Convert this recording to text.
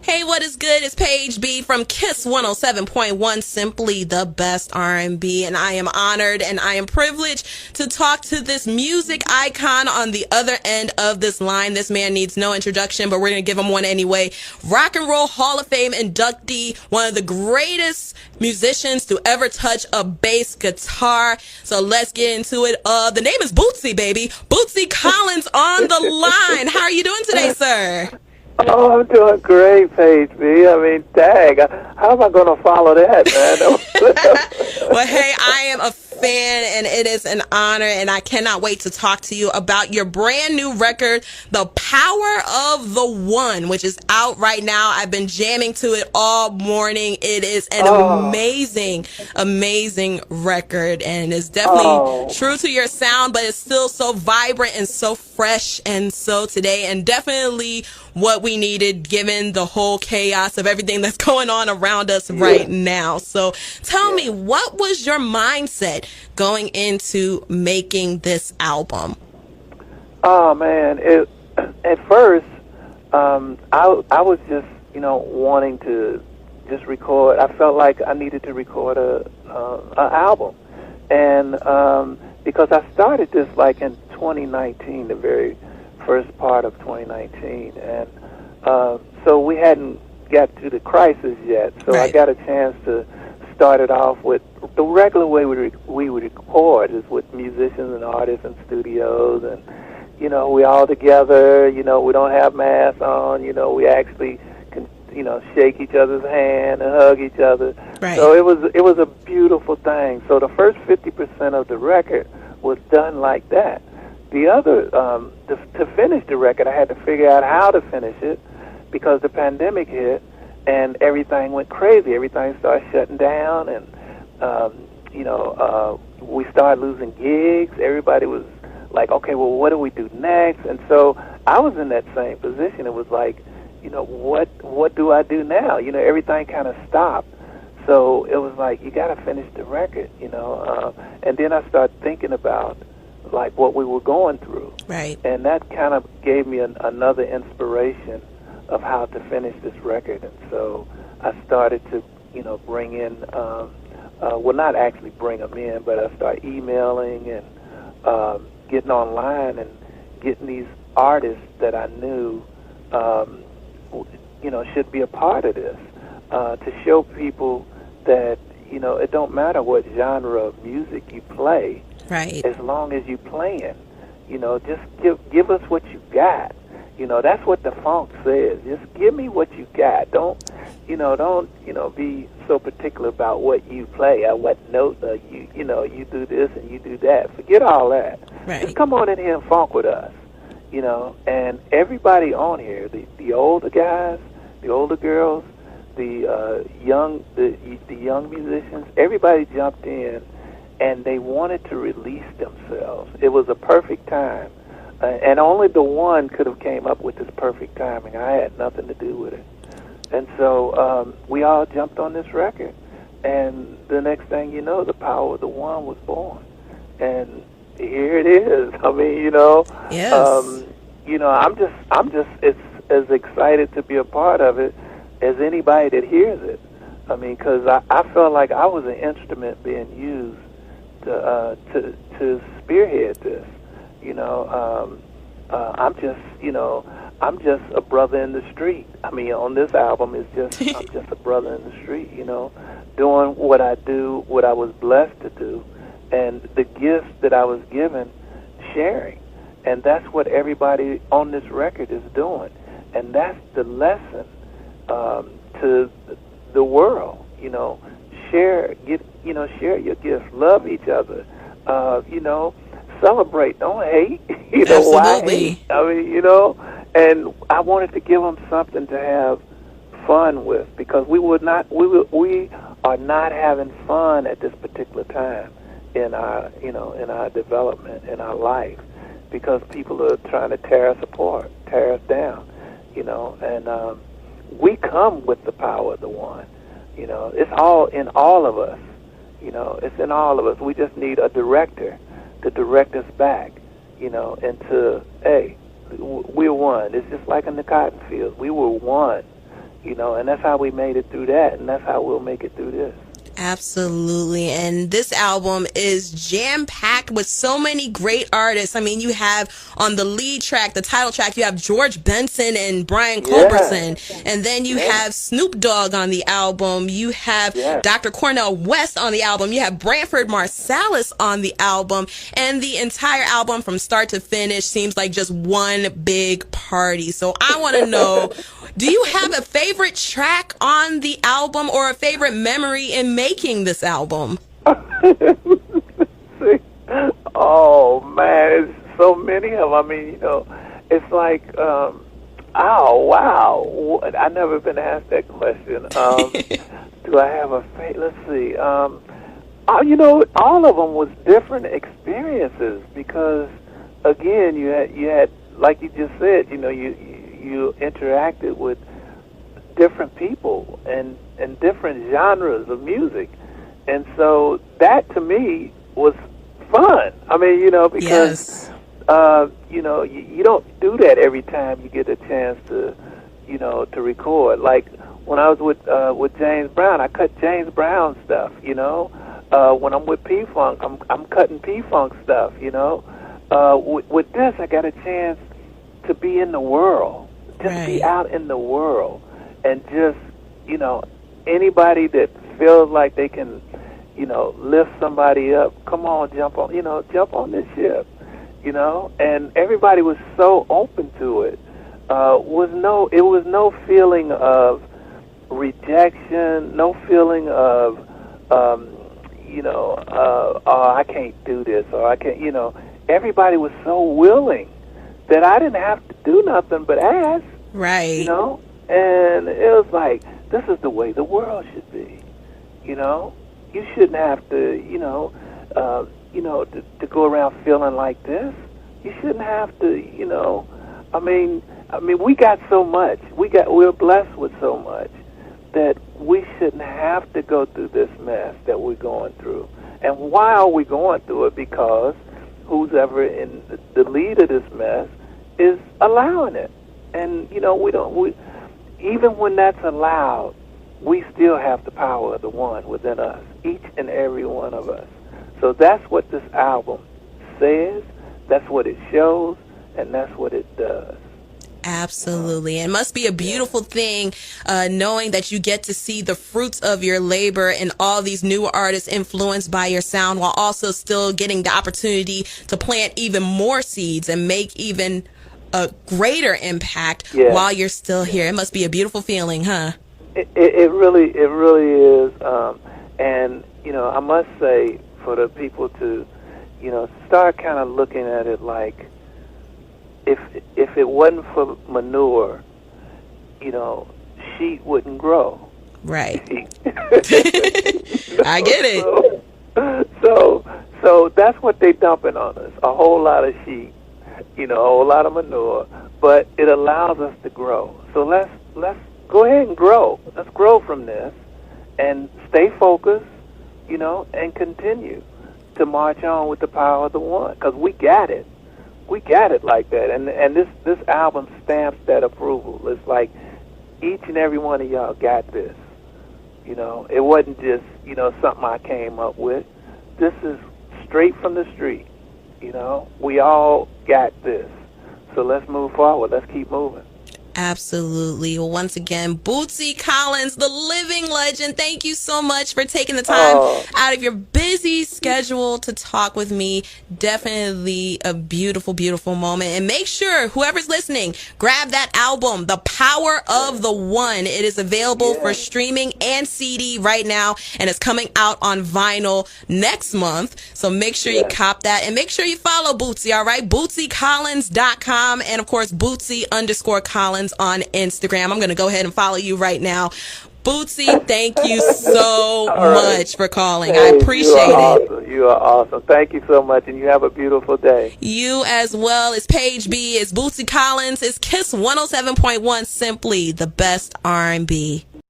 Hey, what is good? It's Paige B from Kiss 107.1, simply the best R&B, and I am honored and I am privileged to talk to this music icon on the other end of this line. This man needs no introduction, but we're going to give him one anyway. Rock and Roll Hall of Fame inductee, one of the greatest musicians to ever touch a bass guitar. So let's get into it. The name is Bootsy, baby. Bootsy Collins on the line. How are you doing today, sir? Oh, I'm doing great, Paige B. I mean, dang, how am I going to follow that, man? Well, hey, I am a fan, and it is an honor, and I cannot wait to talk to you about your brand new record, The Power of the One, which is out right now. I've been jamming to it all morning. It is an amazing record, and it's definitely true to your sound, but it's still so vibrant and so fresh and so today, and definitely what we needed given the whole chaos of everything that's going on around us right now. So tell me, what was your mindset going into making this album? Oh, man. At first, I was just, wanting to just record. I felt like I needed to record an album. And because I started this like in 2019, the very first part of 2019, and so we hadn't got to the crisis yet, so I got a chance to start it off with the regular way we would record, is with musicians and artists in studios, and we all together, we don't have masks on, we actually can shake each other's hand and hug each other. So it was a beautiful thing. So the first 50% of the record was done like that. The other, to finish the record, I had to figure out how to finish it because the pandemic hit and everything went crazy. Everything started shutting down, and we started losing gigs. Everybody was like, okay, well, what do we do next? And so I was in that same position. It was like, what do I do now? Everything kind of stopped. So it was like, you got to finish the record, and then I started thinking about like what we were going through. And that kind of gave me another inspiration of how to finish this record. And so I started to, bring in, well, not actually bring them in, but I started emailing and getting online and getting these artists that I knew, should be a part of this, to show people that, it don't matter what genre of music you play, as long as you playing, just give us what you got. That's what the funk says. Just give me what you got. Don't be so particular about what you play, or what note, you do this and you do that. Forget all that. Just come on in here and funk with us, And everybody on here, the older guys, the older girls, the young musicians, everybody jumped in. And they wanted to release themselves. It was a perfect time. And only the one could have came up with this perfect timing. I had nothing to do with it. And so we all jumped on this record. And the next thing you know, The Power of the One was born. And here it is. I mean, I'm just as excited to be a part of it as anybody that hears it. I mean, because I felt like I was an instrument being used to spearhead this. I'm just a brother in the street. I mean, on this album, I'm just a brother in the street. Doing what I do, what I was blessed to do, and the gifts that I was given, sharing, and that's what everybody on this record is doing, and that's the lesson to the world. Share your gifts, love each other, celebrate, don't hate. Why hate? I mean, and I wanted to give them something to have fun with, because we are not having fun at this particular time in our development, in our life, because people are trying to tear us apart, tear us down, and we come with the power of the one. It's all in all of us. It's in all of us. We just need a director to direct us back, and to, hey, we're one. It's just like in the cotton field. We were one, you know, and that's how we made it through that, and that's how we'll make it through this. Absolutely. And this album is jam-packed with so many great artists. I mean, you have on the lead track, the title track, you have George Benson and Brian Culberson. And then you have Snoop Dogg on the album. You have Dr. Cornel West on the album. You have Branford Marsalis on the album. And the entire album from start to finish seems like just one big party. So I want to know, do you have a favorite track on the album or a favorite memory in making this album? Oh, man, it's so many of them. I mean, you know, it's like, oh, wow. I never been asked that question. Do I have a favorite? Let's see. You know, all of them was different experiences because, again, you had, like you just said, you know, you interacted with different people and different genres of music. And so that, to me, was fun. I mean, you know, because, you know, you don't do that every time you get a chance to, you know, to record. Like, when I was with James Brown, I cut James Brown stuff, you know. When I'm with P-Funk, I'm cutting P-Funk stuff, you know. With this, I got a chance to be in the world, just be out in the world, and just, you know, anybody that feels like they can, you know, lift somebody up, come on, jump on this ship, you know. And everybody was so open to it. It was no feeling of rejection, no feeling of, you know, oh, I can't do this, or I can't, you know. Everybody was so willing that I didn't have to do nothing but ask. Right. You know? And it was like, this is the way the world should be. You know? You shouldn't have to, to go around feeling like this. You shouldn't have to, you know. I mean, we got so much. We're blessed with so much that we shouldn't have to go through this mess that we're going through. And why are we going through it? Because who's ever in the lead of this mess is allowing it. And, you know, even when that's allowed, we still have the power of the one within us, each and every one of us. So that's what this album says, that's what it shows, and that's what it does. Absolutely. It must be a beautiful thing knowing that you get to see the fruits of your labor and all these new artists influenced by your sound, while also still getting the opportunity to plant even more seeds and make even a greater impact while you're still here. It must be a beautiful feeling, huh? It really is. And, you know, I must say, for the people to, you know, start kind of looking at it like, if it wasn't for manure, you know, sheet wouldn't grow. Right. I get it. So that's what they dumping on us, a whole lot of sheet, you know, a whole lot of manure, but it allows us to grow. So let's go ahead and grow. Let's grow from this and stay focused, you know, and continue to march on with the power of the one, because we got it. We got it like that, and this album stamps that approval. It's like each and every one of y'all got this. You know, it wasn't just, you know, something I came up with. This is straight from the street. You know, we all got this. So let's move forward. Let's keep moving. Absolutely. Well, once again, Bootsy Collins, the living legend, thank you so much for taking the time out of your busy schedule to talk with me. Definitely a beautiful, beautiful moment. And make sure, whoever's listening, grab that album, The Power of the One. It is available for streaming and CD right now, and it's coming out on vinyl next month. So make sure you cop that, and make sure you follow Bootsy, all right? BootsyCollins.com, and of course, Bootsy_Collins on Instagram. I'm going to go ahead and follow you right now. Bootsy, thank you so much for calling. I appreciate it. You are awesome. Thank you so much, and you have a beautiful day. You as well. It's Paige B. It's Bootsy Collins. It's Kiss 107.1, simply the best R&B.